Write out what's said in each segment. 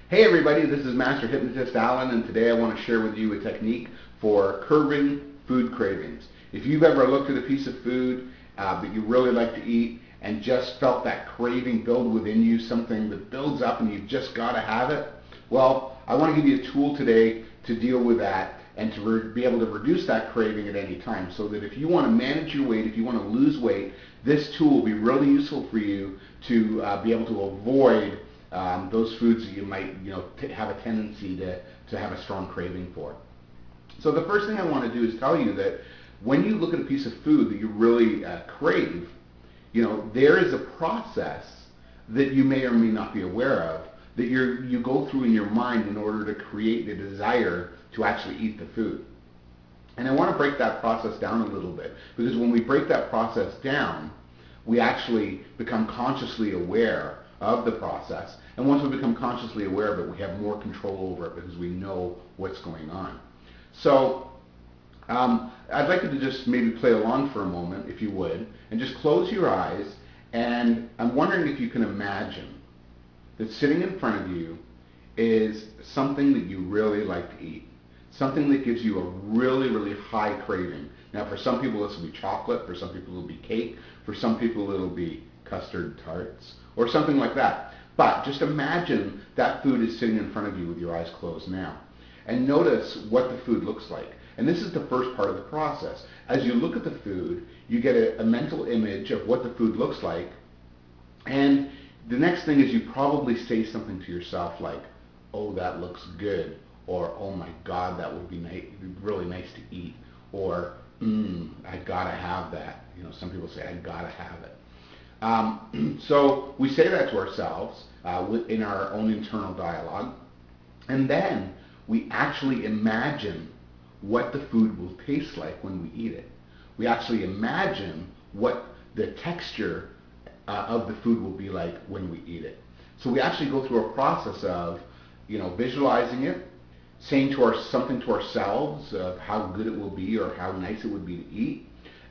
Hey everybody, this is Master Hypnotist Alan, and today I want to share with you a technique for curbing food cravings. If you've ever looked at a piece of food that you really like to eat and just felt that craving build within you, something that builds up and you've just got to have it, well, I want to give you a tool today to deal with that and to be able to reduce that craving at any time, so that if you want to manage your weight, if you want to lose weight, this tool will be really useful for you to be able to avoid those foods that you might have a tendency to have a strong craving for. So the first thing I want to do is tell you that when you look at a piece of food that you really crave, there is a process that you may or may not be aware of that you go through in your mind in order to create the desire to actually eat the food. And I want to break that process down a little bit, because when we break that process down, we actually become consciously aware of the process. And once we become consciously aware of it, we have more control over it because we know what's going on. So I'd like you to just maybe play along for a moment, if you would, and just close your eyes. And I'm wondering if you can imagine that sitting in front of you is something that you really like to eat. Something that gives you a really, really high craving. Now, for some people, this will be chocolate. For some people, it'll be cake. For some people, it'll be custard tarts or something like that. But just imagine that food is sitting in front of you with your eyes closed now. And notice what the food looks like. And this is the first part of the process. As you look at the food, you get a mental image of what the food looks like. And the next thing is you probably say something to yourself like, "Oh, that looks good," or "Oh my God, that would be really nice to eat," or "I gotta have that." Some people say, "I gotta have it." So we say that to ourselves in our own internal dialogue, and then we actually imagine what the food will taste like when we eat it. We actually imagine what the texture of the food will be like when we eat it. So we actually go through a process of visualizing it, saying something to ourselves of how good it will be or how nice it would be to eat,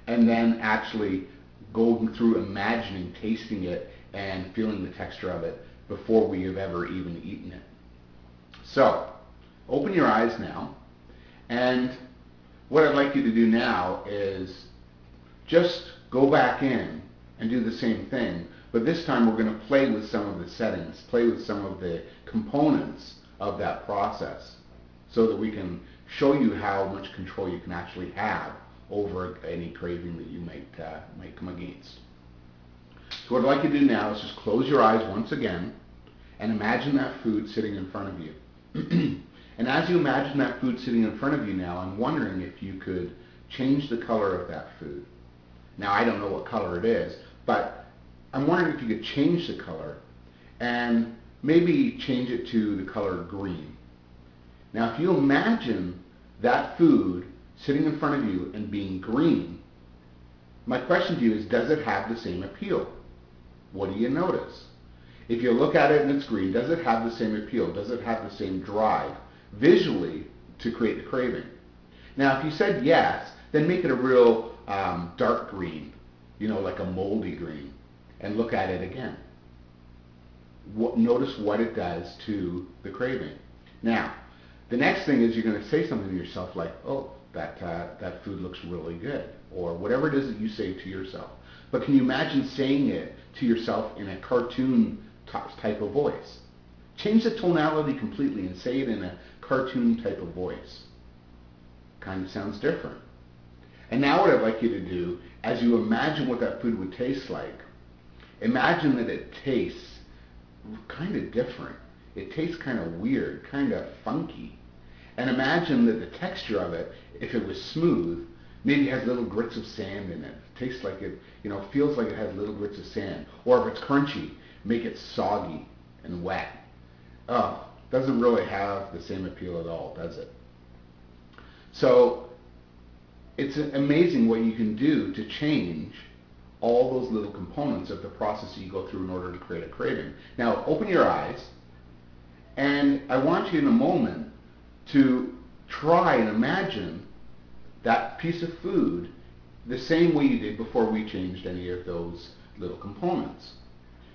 and then actually going through imagining, tasting it, and feeling the texture of it before we have ever even eaten it. So, open your eyes now, and what I'd like you to do now is just go back in and do the same thing, but this time we're going to play with some of the settings, play with some of the components of that process, so that we can show you how much control you can actually have over any craving that you might come against. So what I'd like you to do now is just close your eyes once again and imagine that food sitting in front of you. And as you imagine that food sitting in front of you now, I'm wondering if you could change the color of that food. Now, I don't know what color it is, but I'm wondering if you could change the color and maybe change it to the color green. Now, if you imagine that food sitting in front of you and being green, my question to you is, does it have the same appeal? What do you notice? If you look at it and it's green, does it have the same appeal? Does it have the same drive visually to create the craving? Now, if you said yes, then make it a real dark green, like a moldy green, and look at it again. Notice what it does to the craving. Now, the next thing is you're going to say something to yourself like, "Oh, that food looks really good," or whatever it is that you say to yourself. But can you imagine saying it to yourself in a cartoon type of voice? Change the tonality completely and say it in a cartoon type of voice. Kind of sounds different. And now what I'd like you to do, as you imagine what that food would taste like, imagine that it tastes kind of different. It tastes kind of weird, kind of funky. And imagine that the texture of it, if it was smooth, maybe has little grits of sand in it. It tastes like it, feels like it has little grits of sand. Or if it's crunchy, make it soggy and wet. Oh, doesn't really have the same appeal at all, does it? So it's amazing what you can do to change all those little components of the process that you go through in order to create a craving. Now, open your eyes, and I want you in a moment to try and imagine that piece of food the same way you did before we changed any of those little components.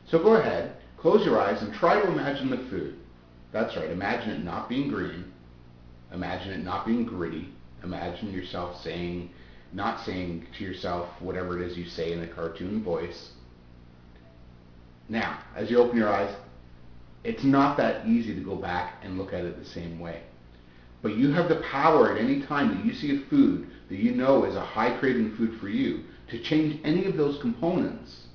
So go ahead, close your eyes, and try to imagine the food. That's right. Imagine it not being green. Imagine it not being gritty. Imagine yourself saying, not saying to yourself whatever it is you say in a cartoon voice. Now, as you open your eyes, it's not that easy to go back and look at it the same way. But you have the power at any time that you see a food that you know is a high craving food for you to change any of those components,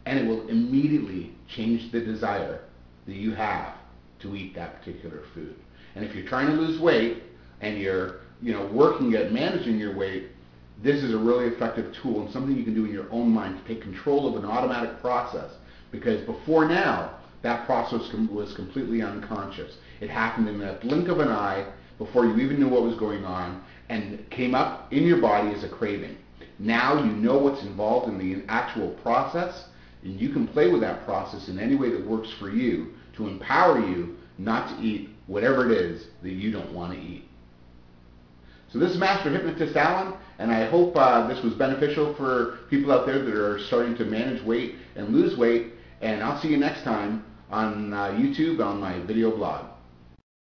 and it will immediately change the desire that you have to eat that particular food. And if you're trying to lose weight and you're working at managing your weight, this is a really effective tool and something you can do in your own mind to take control of an automatic process, because before now that process was completely unconscious. It happened in the blink of an eye before you even knew what was going on, and came up in your body as a craving. Now you know what's involved in the actual process, and you can play with that process in any way that works for you to empower you not to eat whatever it is that you don't want to eat. So this is Master Hypnotist Alan, and I hope this was beneficial for people out there that are starting to manage weight and lose weight, and I'll see you next time on YouTube on my video blog.